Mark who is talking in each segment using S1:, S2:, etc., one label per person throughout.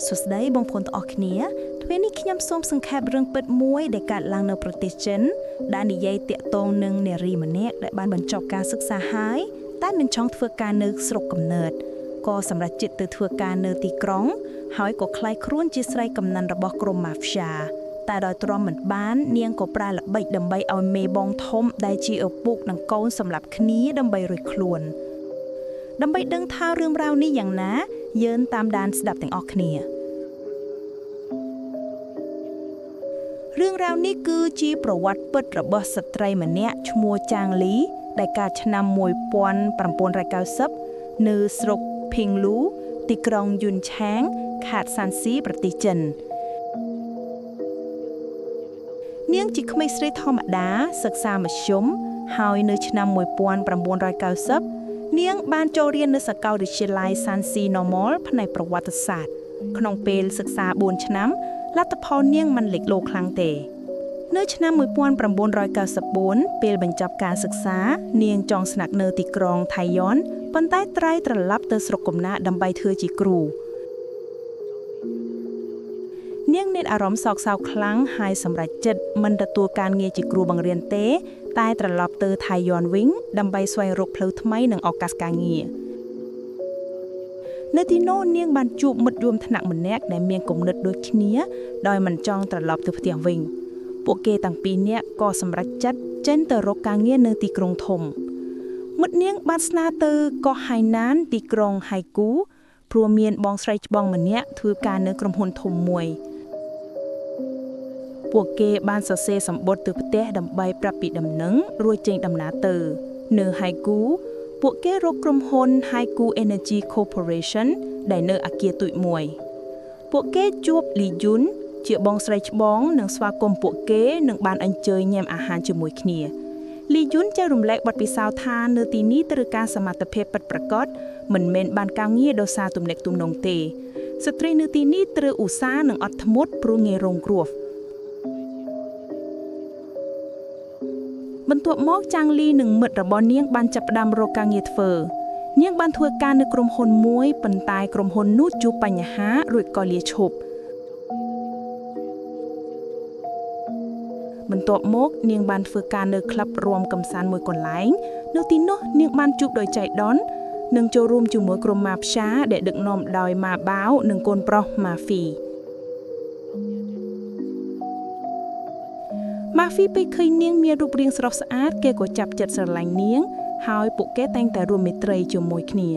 S1: សួស្តីបងប្អូនទាំងអស់គ្នាថ្ងៃនេះខ្ញុំសូមសង្ខេបរឿងពិតមួយដែលកើតឡើងនៅប្រទេសចិនដែលនិយាយតាក់ទងនឹងនារីម្នាក់ដែលបានបញ្ចប់ការសិក្សាហើយតែមិនចង់ធ្វើការនៅស្រុកកំណើតក៏សម្រេចចិត្តទៅធ្វើការនៅទីក្រុងហើយក៏ក្លាយខ្លួនជាស្រីកំណាន់របស់ក្រុមម៉ាហ្វ្យាតែដោយទ្រាំមិនបាននាងក៏ប្រើល្បិចដើម្បីឲ្យមេបងធំដែលជាឪពុកនិងកូនសម្លាប់គ្នាដើម្បីរួចខ្លួនដើម្បីដឹងថារឿងរ៉ាវនេះយ៉ាងណាយើងតាមដានស្ដាប់ទាំងអស់គ្នារឿងរ៉ាវនេះគឺជាប្រវត្តិពិតរបស់ស្ត្រីម្នាក់ឈ្មោះចាងលីដែលកើតឆ្នាំ1990នៅស្រុកភីងលូទីក្រុងយុនឆាងខេត្តសាន់ស៊ីប្រទេសចិននាងជាក្មេងស្រីធម្មតាសិក្សាមធ្យមហើយនៅឆ្នាំ1990នាងបានចូលរៀននៅសាកលវិទ្យាល័យ Sansi Normal ផ្នែកប្រវត្តិសាស្ត្រក្នុងពេលសិក្សា4ឆ្នាំលទ្ធផលនាងមិនលេចធ្លោខ្លាំងទេនៅឆ្នាំ1994ពេលបញ្ចប់ការសិក្សានាងចង់ស្នាក់នៅទីក្រុងថៃយ៉នប៉ុន្តែត្រៃត្រឡប់ទៅស្រុកកំណើតដើម្បីធ្វើជាគ្រូនាងមានអារម្មណ៍សោកសៅខ្លាំងហើយសម្រេចចិត្តមិនទទួលការងារជាគ្រូបង្រៀនទេតែត្រឡប់ទៅថៃយ៉នវិញដើម្បីស្វែងរកផ្លូវថ្មីនិងឱកាសការងារនៅទីនោះនាងបានជួបមិត្តរួមថ្នាក់ម្នាក់ដែលមានគំនិតដូចគ្នាដោយមិនចង់ត្រឡប់ទៅផ្ទះវិញពួកគេទាំងពីរនាក់ក៏សម្រេចចិត្តចេញទៅរកការងារនៅទីក្រុងធំមិត្តនាងបានស្នើទៅកោះហៃណានទីក្រុងហៃគូព្រោះមានបងស្រីច្បងម្នាក់ធ្វើការនៅក្រុមហ៊ុនធំមួយពួកគេបានសរសេរសម្បត្តិទៅផ្ទះដើម្បីប្រាប់ពីដំណឹងរួចចេញដំណើរទៅនៅហៃគូពួកគេរកក្រុមហ៊ុន Haiku Energy Corporation ដែលនៅអគារទូចមួយពួកគេជួបលីយុនជាបងស្រីច្បងនិងស្វាគមន៍ពួកគេនិងបានអញ្ជើញញ៉ាំអាហារជាមួយគ្នាលីយុនចែករំលែកបទពិសោធន៍ថានៅទីនេះត្រូវការសមត្ថភាពពិតប្រាកដមិនមែនបានការងារដោយសារទំនាក់ទំនងទេស្ត្រីនៅទីនេះត្រូវឧស្សាហ៍និងអត់ធ្មត់ព្រោះងាយរងគ្រោះបន្ទាប់មកចាងលីនិងមិត្តរបស់នាងបានចាប់ផ្ដើមរកការងារធ្វើនាងបានធ្វើការនៅក្រុមហ៊ុនមួយប៉ុន្តែក្រុមហ៊ុននោះជួបបញ្ហារួចក៏លាឈប់បន្ទាប់មកនាងបានធ្វើការនៅក្លឹបរួមកម្សាន្តមួយកន្លែងនៅទីនោះនាងបានជួបដោយចៃដន្យនិងចូលរួមជាមួយក្រុមម៉ាហ្វ្យាដែលដឹកនាំដោយម៉ាបាវនិងកូនប្រុសម៉ាហ្វីម៉ាហ្វីពេលឃើញនាងមានរូបរាងស្រស់ស្អាតគេក៏ចាប់ចិត្តស្រឡាញ់នាងហើយពួកគេតែងតែរួមមេត្រីជាមួយគ្នា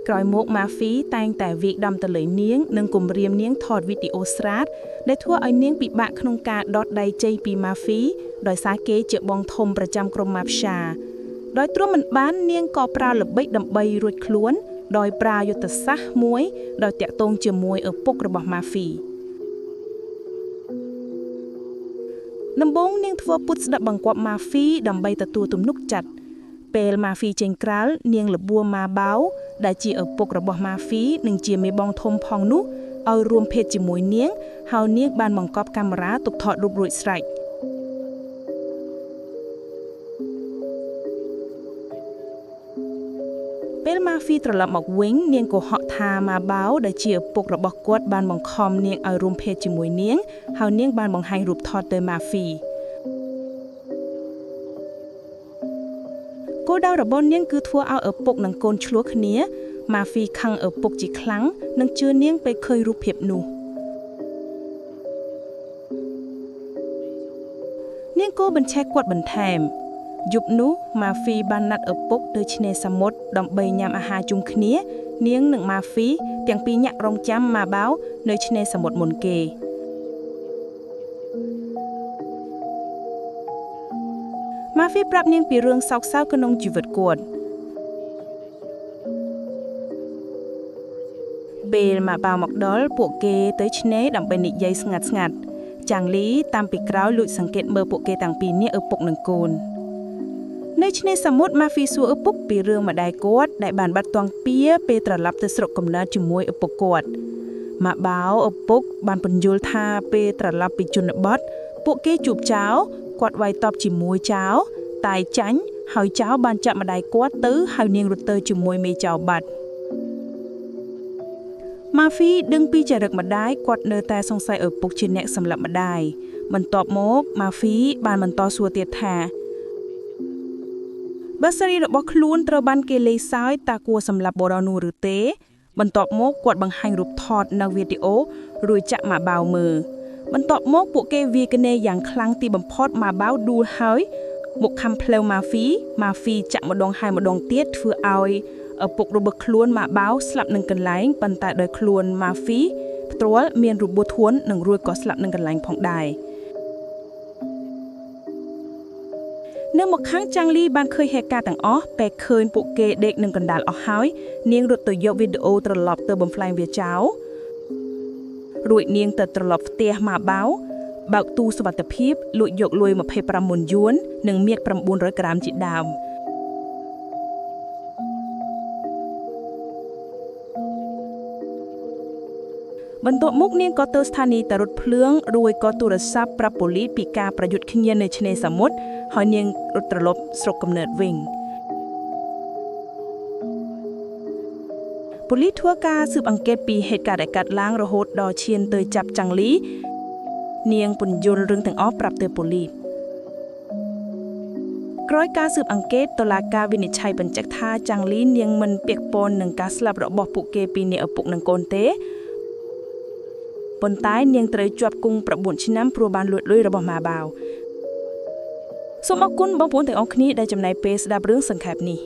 S1: ក្រោយមកម៉ាហ្វីតែងតែវាយដំទៅលើនាងនិងគំរាមនាងថតវីដេអូស្រាតដែលធ្វើឲ្យនាងពិបាកក្នុងការដកដៃចេញពីម៉ាហ្វីដោយសារគេជាបងធំប្រចាំក្រុមម៉ាហ្វ្យាដោយទ្រាំមិនបាននាងក៏ប្រើល្បិចដើម្បីរួចខ្លួនដោយប្រើយុទ្ធសាស្ត្រមួយដោយតាក់ទងជាមួយឪពុករបស់ម៉ាហ្វីដំបូងនាងធ្វើពុតស្ដាប់បង្គាប់ម៉ាហ្វីដើម្បីទទួលទំនុកចិត្តពេលម៉ាហ្វីចេញក្រៅនាងលបួរម៉ាបាវដែលជាឪពុករបស់ម៉ាហ្វីនិងជាមេបងធំផងនោះឲ្យរួមភេទជាមួយនាងហើយនាងបានបង្កប់កាមេរ៉ាទុកថតរូបរួចស្រេចពេលម៉ាហ្វីត្រឡប់មកវិញនាងក៏ហកថាម៉ាបាវដែលជាឪពុករបស់គាត់បានបង្ខំនាងឲ្យរួមភេទជាមួយនាងហើយនាងបានបង្ហាញរូបថតទៅម៉ាហ្វីគោលដៅរបស់នាងគឺធ្វើឲ្យឪពុកនិងកូនឆ្លោះគ្នាម៉ាហ្វីខឹងឪពុកជាខ្លាំងនិងជឿនាងពេលឃើញរូបភាពនោះនាងក៏បញ្ឆេះគាត់បន្ថែមយប់នោះម៉ាហ្វីបានណាត់ឪពុកទៅឆ្នេរសមុទ្រដើម្បីញ៉ាំអាហារជុំគ្នានាងនិងម៉ាហ្វីទាំងពីរញាក់រងចាំម៉ាបាវនៅឆ្នេរសមុទ្រមុនគេម៉ាហ្វីប្រាប់នាងពីរឿងសោកសៅក្នុងជីវិតគាត់ពេលម៉ាបាវមកដល់ពួកគេទៅឆ្នេរដើម្បីនិយាយស្ងាត់ៗចាងលីតាមពីក្រោយលួចសង្កេតមើលពួកគេទាំងពីរនាក់ឪពុកនិងកូននៅឆ្នេរសមុទ្រម៉ាហ្វីសួរឪពុកពីរឿងម្ដាយគាត់ដែលបានបាត់ទាំងពីពេលត្រឡប់ទៅស្រុកកំណើតជាមួយឪពុកគាត់ម៉ាបាវឪពុកបានពន្យល់ថាពេលត្រឡប់ពីជនបទពួកគេជួបចៅគាត់វាយតប់ជាមួយចៅតែចាញ់ ហើយចៅបានចាប់ម្ដាយគាត់ទៅហើយនាងរត់ទៅជាមួយមេចៅបាត់ម៉ាហ្វីដឹងពីចរិតម្ដាយគាត់នៅតែសង្ស័យឪពុកជាអ្នកសម្លាប់ម្ដាយបន្ទាប់មកម៉ាហ្វីបានបន្តសួរទៀតថាបើស្រីរបស់ខ្លួនត្រូវបានគេលេងសើចតើគួរសម្លាប់បុរសនោះឬទេបន្ទាប់មកគាត់បង្ហាញរូបថតនៅវីដេអូរួចចាក់ម៉ាបាវមើលបន្ទាប់មកពួកគេវាយគណេយ៉ាងខ្លាំងទីបំផុតម៉ាបាវដួលហើយមកខំផ្លូវម៉ាហ្វីចាក់ម្ដងហើយម្ដងទៀតធ្វើឲ្យឪពុករបស់ខ្លួនម៉ាបាវស្លាប់នឹងកន្លែងប៉ុន្តែដោយខ្លួនម៉ាហ្វីផ្ទាល់មានរបួសធ្ងន់និងរួចក៏ស្លាប់នឹងកន្លែងផងដែរនៅមកខាងចាងលីបានឃើញហេតុការណ៍ទាំងអស់ពេលឃើញពួកគេដេកនឹងកណ្ដាលអស់ហើយនាងរត់ទៅយកវីដេអូត្រឡប់ទៅបំផ្លាញវាចោលរួចនាងទៅត្រឡប់ផ្ទះម៉ាបាវបើកទូសុវត្ថិភាពលួចយកលុយ25យួននិងមាស900ក្រាមជាដើមបន្ទាប់មកនាងក៏ទៅស្ថានីយ៍តារត់ភ្លើងរួចក៏ទូរស័ព្ទប្រាប់ប៉ូលីសពីការប្រយុទ្ធគ្នានៅឆ្នេរសមុទ្រហើយនាងរត់ត្រឡប់ស្រុកកំណើតវិញប៉ូលីសធ្វើការស៊ើបអង្កេតពីហេតុការណ៍ដែលកើតឡើងរហូតដល់ឈានទៅចាប់ចាងលីនាងពន្យល់រឿងទាំងអស់ប្រាប់ទៅប៉ូលីសក្រោយការស៊ើបអង្កេតតុលាការវិនិច្ឆ័យបញ្ជាក់ថាចាងលីនាងមិនពាក់ព័ន្ធនឹងការស្លាប់របស់ពួកគេពីរនាក់ឪពុកនិងកូនទេប៉ុន្តែនាងត្រូវជាប់គុក9ឆ្នាំព្រោះបានលួចលុយរបស់ម៉ាបាវសូមអរគុណបងប្អូនទាំងអស់គ្នាដែលចំណាយពេលស្ដាប់រឿងសង្ខេបនេះ